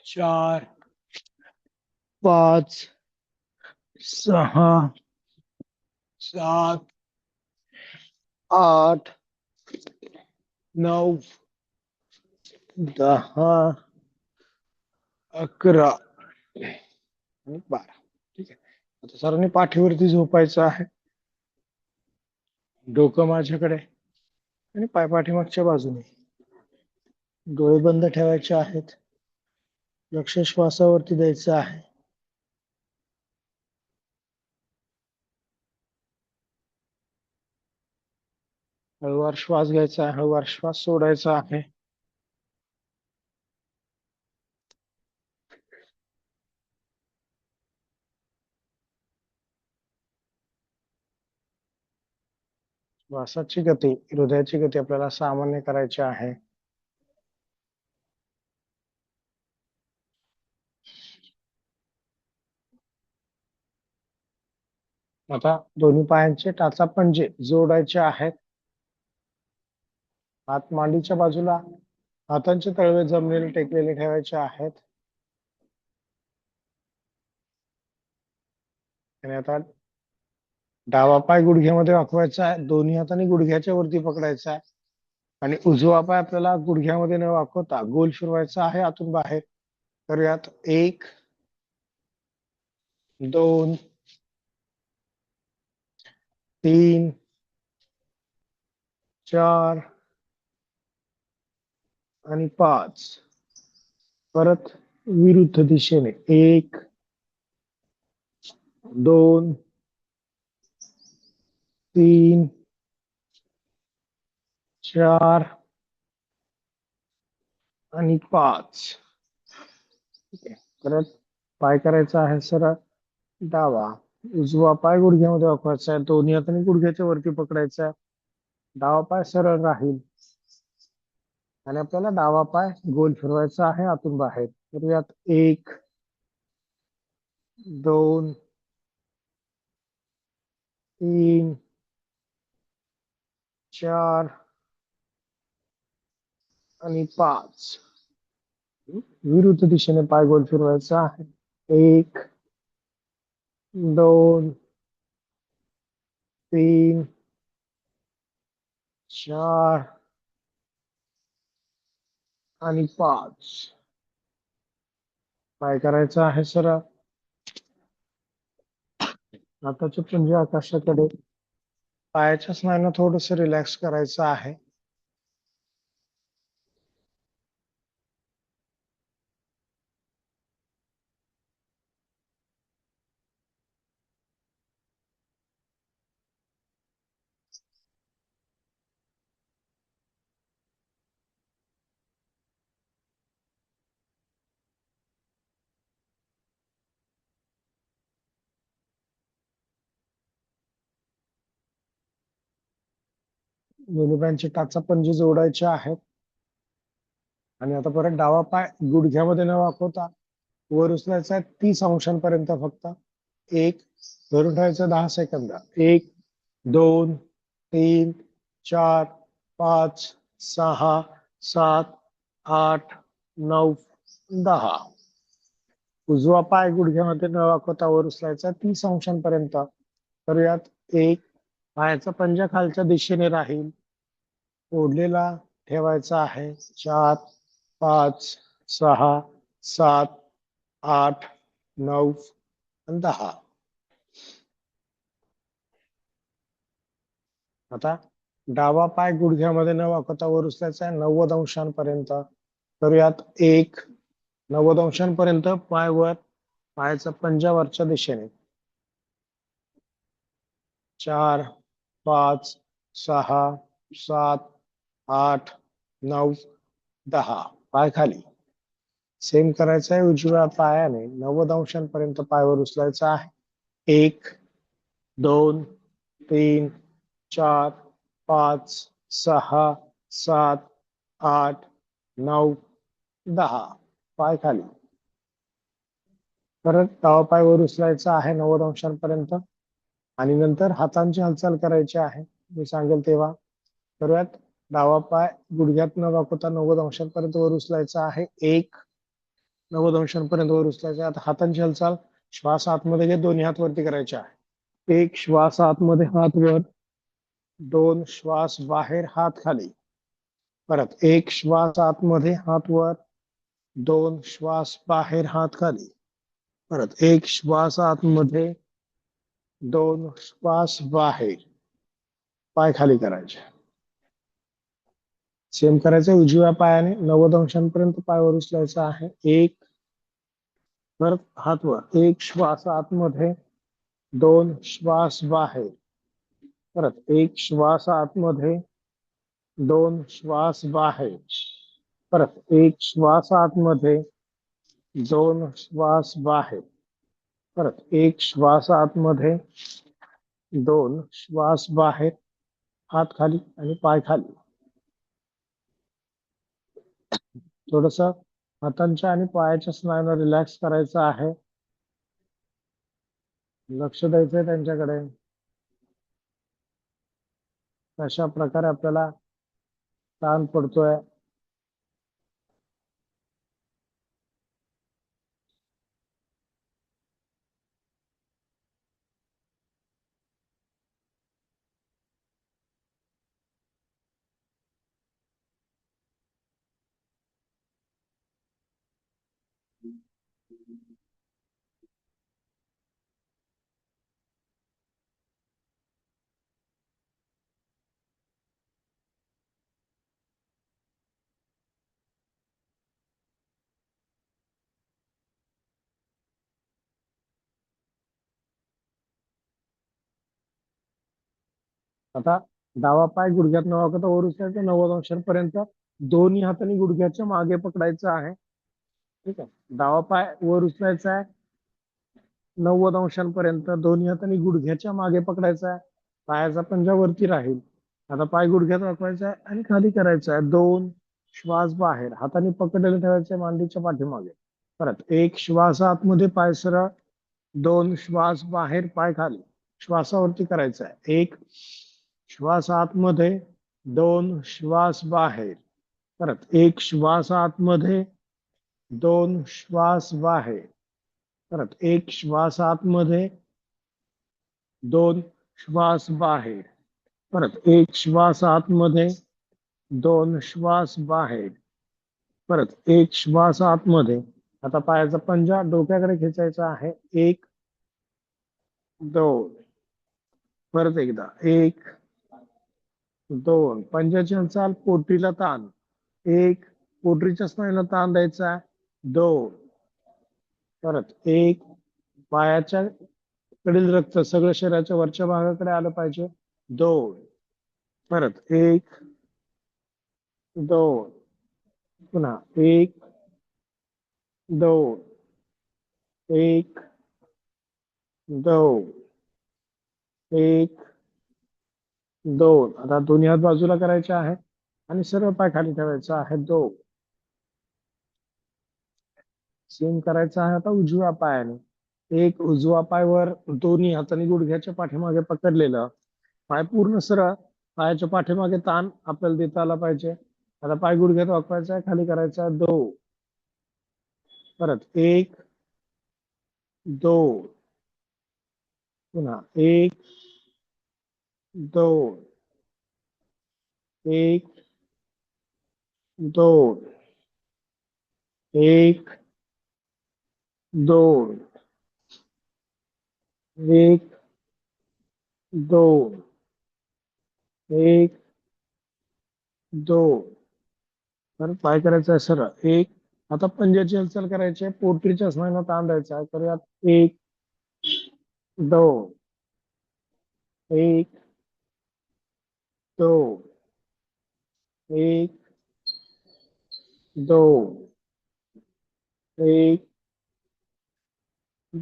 4, 5, 6, 7, 8, 9, 10, 11 आणि 12. ठीक आहे. आता सर्वांनी पाठीवरती झोपायचं आहे. डोकं माझ्याकडे आणि पाय पाठीमागच्या बाजूने. डोळे बंद ठेवायचे आहेत. लक्ष श्वासावरती द्यायचं आहे. हळूवार श्वास घ्यायचा आहे, हळूवार श्वास सोडायचा आहे. श्वासाची गती, हृदयाची गती आपल्याला सामान्य करायची आहे. आता दोन्ही पायांचे टाचा पंजे जोडायचे आहेत. हात मांडीच्या बाजूला, हातांचे तळवे जमलेले टेकलेले ठेवायचे आहेत. आणि आता डावा पाय गुडघ्यामध्ये वाकवायचा आहे. दोन्ही हातांनी गुडघ्याच्या वरती पकडायचा आहे. आणि उजवा पाय आपल्याला गुडघ्यामध्ये न वाकवता गोल फिरवायचा आहे आतून बाहेर. करूयात. 1, 2, 3, 4 आणि 5. परत विरुद्ध दिशेने 1, 2, 3, 4 आणि 5. ठीक आहे. परत पाय करायचा आहे सरळ डावा. उजवा पाय गुडघ्यामध्ये वाकवायचा आहे. दोन्ही हातांनी गुडघ्याच्या वरती पकडायचा आहे. डावा पाय सरळ राहील आणि आपल्याला डावा पाय गोल फिरवायचा आहे आतून बाहेर. करूयात. 1, 2, 3, 4 आणि 5. विरुद्ध दिशेने पाय गोल फिरवायचा आहे. 1, 2, 3, 4 आणि 5. पाय करायचा आहे सरळ. हाताचे पंजे आकाशाकडे. पायाच्या स्नायूंना थोडस रिलॅक्स करायचं आहे. दोन्ही पायांचे टाचा पंजे जोडायचे आहेत. आणि आता परत डावा पाय गुडघ्यामध्ये न वाकवता वर उचलायचा आहे 30 अंशांपर्यंत फक्त. एक, धरून ठेवायचं 10 सेकंद. 1, 2, 3, 4, 5, 6, 7, 8, 9, 10. उजवा पाय गुडघ्यामध्ये न वाकवता वर उचलायचा 30 अंशांपर्यंत. करूयात. एक, पायाचा पंजा खालच्या दिशेने राहील, ओढलेला ठेवायचा आहे. 4, 5, 6, 7, 8, 9, 10. आता डावा पाय गुडघ्यामध्ये न वाकवता वर उचलायचा आहे 90 अंशांपर्यंत. करूयात. एक, 90 अंशांपर्यंत पाय वर, पायाचा पंजा वरच्या दिशेने. 4, 5, 6, 7, 8, 9, 10. पाय खाली. सेम करायचं आहे उजव्या पायाने 90 अंशांपर्यंत पायवर उचलायचा आहे. 1, 2, 3, 4, 5, 6, 7, 8, 9, 10. पाय खाली. परत डावा पाय वर उचलायचा आहे 90 अंशांपर्यंत आणि नंतर हातांची हालचाल करायची आहे. मी सांगेल तेव्हा करूयात. डावा पाय गुडघ्यात न वाकवता 90 अंशांपर्यंत वर उचलायचा आहे. 1, 90 अंशांपर्यंत वर उचलायचा. आता हातांची हालचाल, श्वास आतमध्ये घे, दोन्ही हात वरती करायचे आहे. 1 श्वास आतमध्ये, हात वर. 2 श्वास बाहेर, हात खाली. परत 1 श्वास आतमध्ये, हात वर. 2 श्वास बाहेर, हात खाली. परत 1 श्वास आतमध्ये, 2 श्वास बाहेर. पाय खाली करायचे. सेम करायचं उजव्या पायाने 90 अंशांपर्यंत पायवर उचलायचा आहे. 1, परत हात वर. 1 श्वास आतमध्ये, 2 श्वास बाहेर. परत 1 श्वास आतमध्ये, 2 श्वास बाहेर. परत 1 श्वास आतमध्ये, 2 श्वास बाहेर. परत 1 श्वास आतमध्ये, 2 श्वास बाहेर. हात खाली आणि पाय खाली. थोडस हातांच्या आणि पायाच्या स्नायूंना रिलॅक्स करायचं आहे. लक्ष द्यायचंय त्यांच्याकडे. अशा प्रकारे आपल्याला ताण पडतोय. आता डावा पाय गुडघ्यात न वाकवता वर उचलायचा 90 अंशांपर्यंत. दोन्ही हातांनी गुडघ्याच्या मागे पकडायचं आहे. ठीक आहे. डावा पाय वर उचलायचा आहे 90 अंशांपर्यंत. दोन्ही हातांनी गुडघ्याच्या मागे पकडायचा आहे. पायाचा पंजा वरती राहील. आता पाय गुडघ्यात वाकवायचा आहे आणि खाली करायचा आहे. 2 श्वास बाहेर, हाताने पकडलेले ठेवायचे मांडीच्या पाठीमागे. परत 1 श्वास आतमध्ये, पाय सरळ. 2 श्वास बाहेर, पाय खाली. श्वासावरती करायचा आहे. 1 श्वास आतमध्ये, 2 श्वास बाहेर. परत 1 श्वास आतमध्ये, 2 श्वास बाहेर. परत 1 श्वास आतमध्ये, 2 श्वास बाहेर. परत 1 श्वास आतमध्ये, 2 श्वास बाहेर. परत 1 श्वास आतमध्ये. आता पायाचा पंजा डोक्याकडे खेचायचा आहे. 1, 2. परत एकदा 1, 2. पंजाची हालचाल, पोटरीला ताण. 1, पोटरीच्या स्नायूला ताण द्यायचा. 2. परत 1, पायाच्या कडील रक्त सगळं शरीराच्या वरच्या भागाकडे आलं पाहिजे. 2. परत 1, 2. पुन्हा 1, 2, 1, 2, 1, 2. आता दोन्ही हात बाजूला करायचे आहे आणि सर्व पाय खाली ठेवायचा आहे. 2. सेम करायचा आहे आता उजव्या पायाने. एक उजवा पाय वर दोन्ही हातांनी गुडघ्याच्या पाठीमागे पकडलेलं, पाय पूर्ण सरळ, पायाच्या पाठीमागे ताण आपल्याला देता आला पाहिजे. आता पाय गुडघ्यात वाकवायचा आहे, खाली करायचा आहे, 2, परत 1, 2, पुन्हा 1, 2, 1, 2, 1, 2, 1, 2, 1, 2, परत पाय करायचा आहे सरळ, 1. आता पंजाची हालचाल करायची आहे, पोटरीच्या स्नायूंना ताण द्यायचा आहे. करूयात, 1, 2, 1, 2, 1, 2, 1,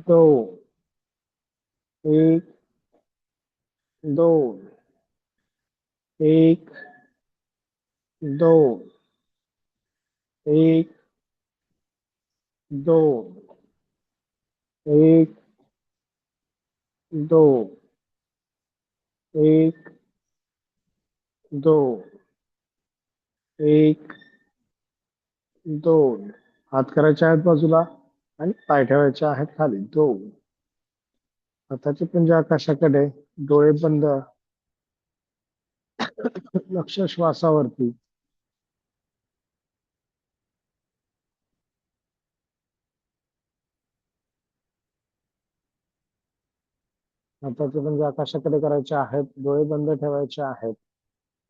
2, 1, 2, 1, 2, 1, 2, 1, 2, 1, 2, 1, 2. हात करायचे आहेत बाजूला आणि पाय ठेवायचे आहेत खाली, 2. हाताचे पंजे आकाशाकडे, डोळे बंद, लक्ष श्वासावरती. हाताचे पंजे आकाशाकडे करायचे आहेत, डोळे बंद ठेवायचे आहेत,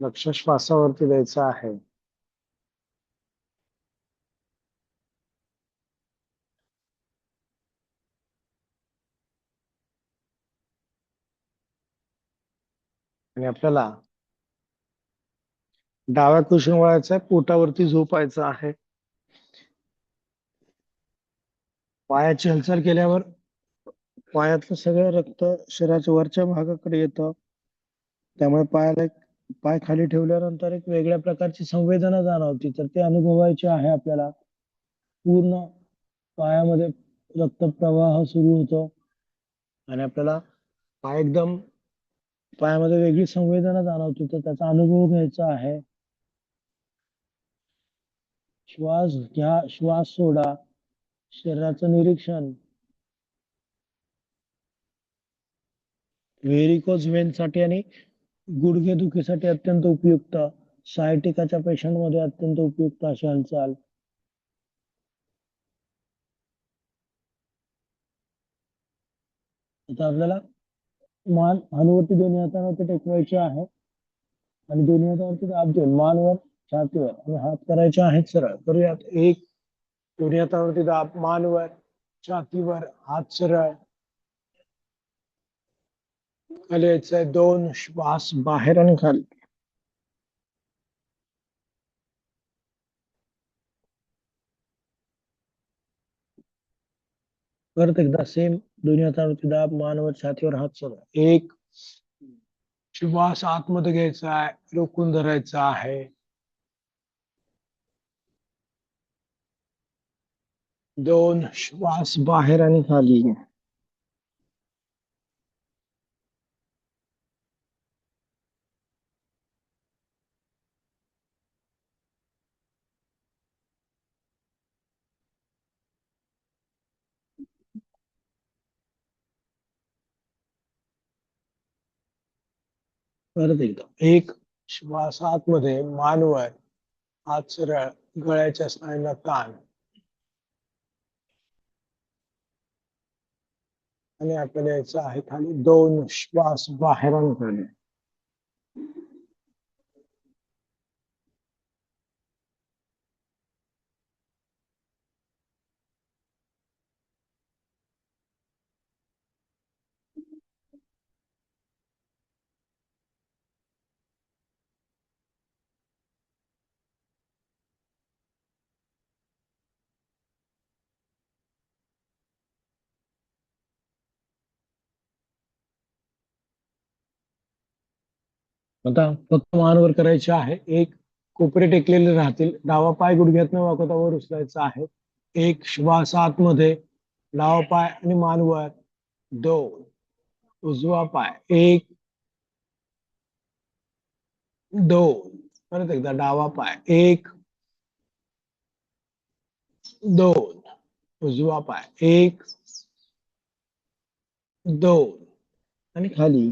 लक्ष श्वासावरती द्यायचं आहे. आणि आपल्याला डाव्या कुशीने वळायचं आहे, पोटावरती झोपायचं आहे. पायाची हालचाल केल्यावर पायातलं सगळं रक्त शरीराच्या वरच्या भागाकडे येतं. त्यामुळे पाय खाली ठेवल्यानंतर एक वेगळ्या प्रकारची संवेदना जाणवती, तर ते अनुभवायचे आहे आपल्याला. पूर्ण पायामध्ये रक्तप्रवाह सुरू होतो आणि आपल्याला पाय एकदम पायामध्ये वेगळी संवेदना जाणवते, तर त्याचा अनुभव घ्यायचा आहे. श्वास घ्या, श्वास सोडा, शरीराचं निरीक्षण. व्हेरिकोज वेन साठी आणि गुडघेदुखीसाठी अत्यंत उपयुक्त, सायटिकाच्या पेशंट मध्ये अत्यंत उपयुक्त अशी हालचाल. आता आपल्याला मान हनुवरती दोन्ही हातांवरती टेकवायचे आहे आणि दोन्ही हातावरती दाब देऊन मानवर, छातीवर आणि हात करायचे आहेत सरळ. करूयात, 1, दोन्ही हातावरती दाब, मानवर, छातीवर, हात सरळ, खाली यायचंय, 2, श्वास बाहेर आणि खाली. परत एकदा सेम, दोन्ही हातावरती दाब, मानवर, छातीवर, हात सरळ. 1, श्वास आतमध्ये घ्यायचा आहे, रोखून धरायचा आहे. 2, श्वास बाहेर आणि खाली. परत एकदा, 1, श्वास आतमध्ये, मानवर, हात सरळ, गळ्याच्या स्नायूंना ताण आणि आपल्याला यायचं आहे खाली. 2, श्वास बाहेर आणि खाली. आता फक्त मानवर करायचे आहे. 1, कोपरे टेकलेले राहतील, डावा पाय गुडघ्यात न वाकवता वर उचलायचा आहे. 1, श्वास आतमध्ये, डावा पाय आणि मान वर. दोन. उजवा पाय. एक. दोन. परत एकदा डावा पाय. एक. दोन. उजवा पाय. एक. दोन. आणि खाली.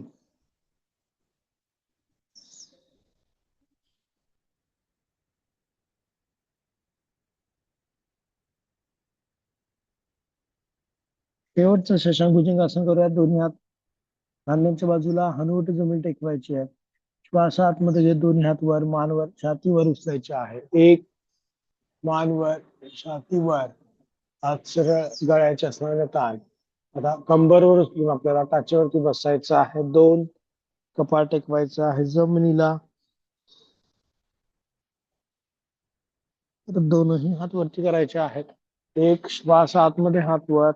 शेवटचं शशांक भुजंगासन करूया. दोन्ही हात खांद्यांच्या बाजूला, हनुवटी जमीन टेकवायची आहे. श्वास आतमध्ये घेत दोन्ही हात वर, मानवर, छातीवर उचलायचे आहे. एक. मानवर, छातीवर. हात सरळ गळ्याच्या असणारे ताण. आता कंबरवर उचलून आपल्याला टाचेवरती बसायचं आहे. दोन. कपाळ टेकवायचं आहे जमिनीला. तर दोनही हात वरती करायचे आहेत. एक. श्वास आतमध्ये, हात वर.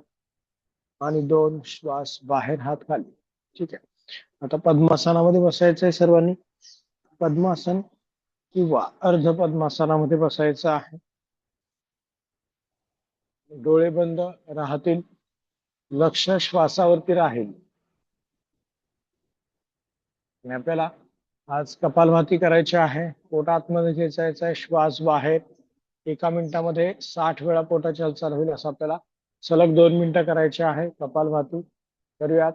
आणि दोन. श्वास बाहेर, हात खाली. ठीक आहे. आता पद्मासनामध्ये बसायचं आहे सर्वांनी. पद्मासन किंवा अर्ध पद्मासनामध्ये बसायचं आहे. डोळे बंद राहतील. लक्ष श्वासावरती राहील. आणि आपल्याला आज कपालभाती करायची आहे. पोट आतमध्ये खेचायचा आहे, श्वास बाहेर. एका मिनिटामध्ये 60 वेळा पोटाची हालचाल होईल असं आपल्याला सलग 2 मिनिटं करायचे आहे. कपालभाती करूयात.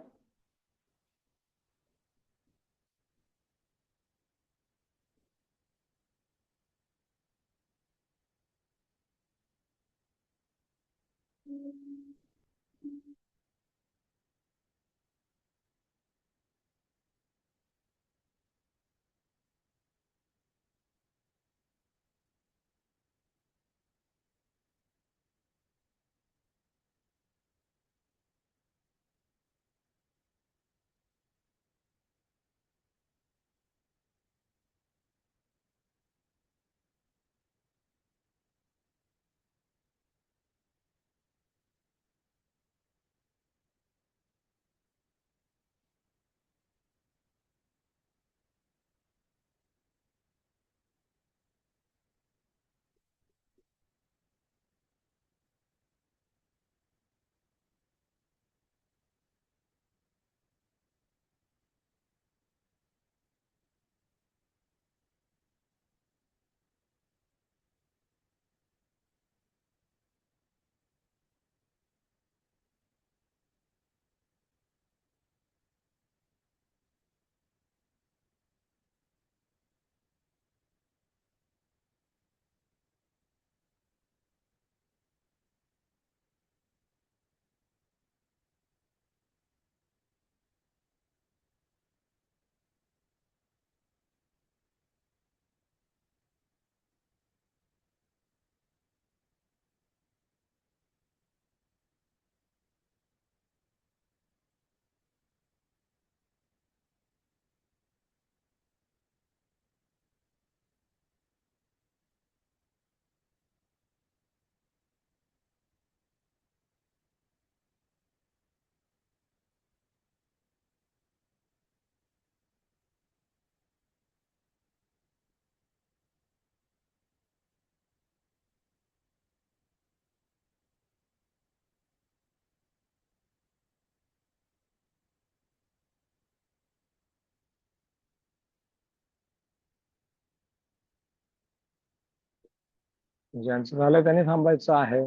ज्यांचं झालं त्यांनी थांबायचं आहे.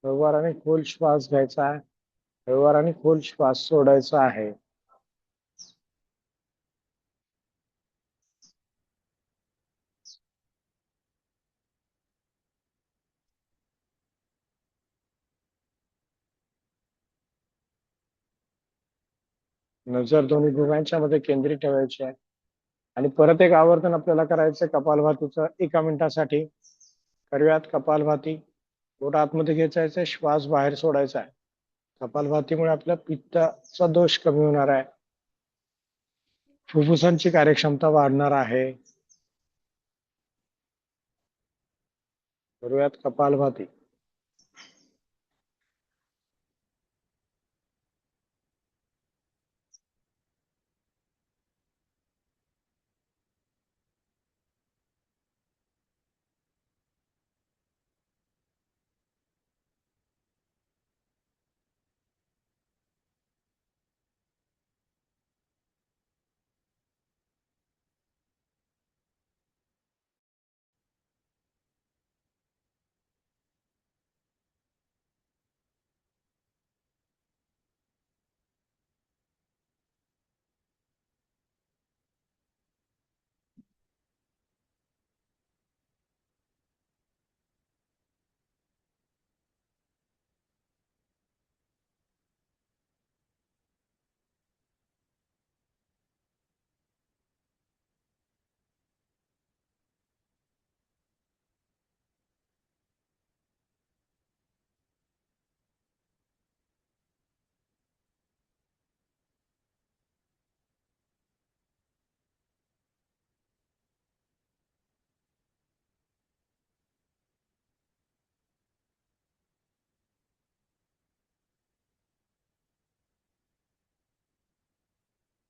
व्यवहाराने खोल श्वास घ्यायचा आहे. व्यवहाराने खोल श्वास सोडायचा आहे. नजर दोन्ही भुवयांच्या मध्ये केंद्रित ठेवायची आहे. आणि परत एक आवर्तन आपल्याला करायचं कपालभातीचं 1 मिनिटासाठी. करूयात कपालभाती. पोट आतमध्ये खेचायचंय, श्वास बाहेर सोडायचा आहे. कपालभातीमुळे आपल्या पित्ताचा दोष कमी होणार आहे. फुफ्फुसांची कार्यक्षमता वाढणार आहे. करूयात कपालभाती.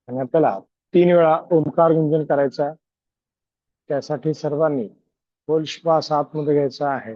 आणि आपल्याला 3 वेळा ओंकार गुंजन करायचा आहे. त्यासाठी सर्वांनी खोल श्वास आतमध्ये घ्यायचा आहे.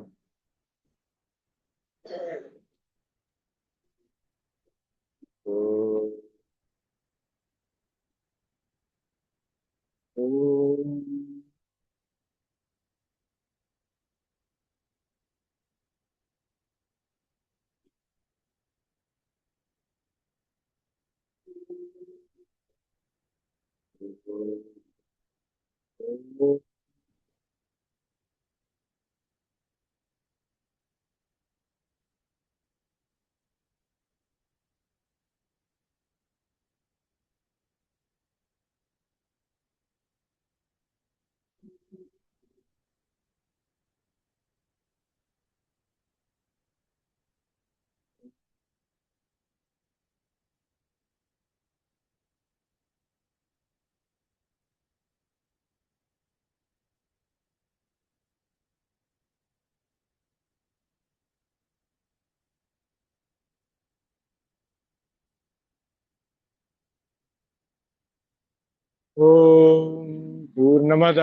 ओम पूर्णमद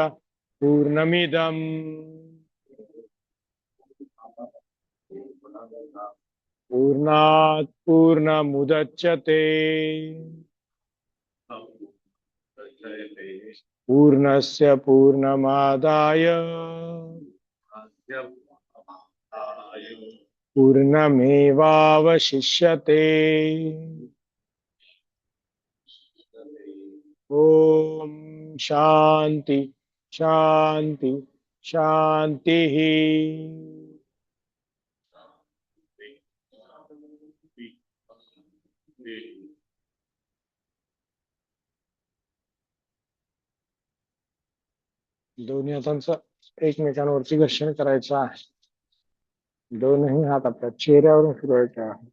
पूर्णमिदम पूर्णात् पूर्णमुदच्यते पूर्णस्य पूर्णमादाय पूर्णमेवावशिष्यते. ओम शांति शांति शांति. दोन्ही हातांचं एकमेकांवरती घर्षण करायचं आहे. दोनही हात आपल्या चेहऱ्यावरून फिरवायचे आहे.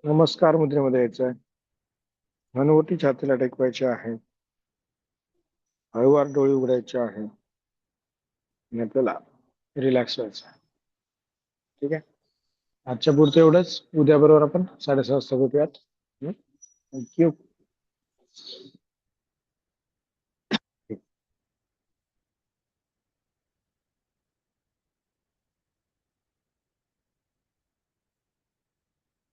नमस्कार मुद्रेमध्ये यायचं आहे. हनुवटी छातीला टेकवायचे आहे. हळूवार डोळे उघडायचे आहे आणि आपल्याला रिलॅक्स व्हायचं आहे. ठीक आहे. आजच्या पुरतं एवढंच. उद्या बरोबर आपण 6:30 वाजता भेटूयात. थँक्यू.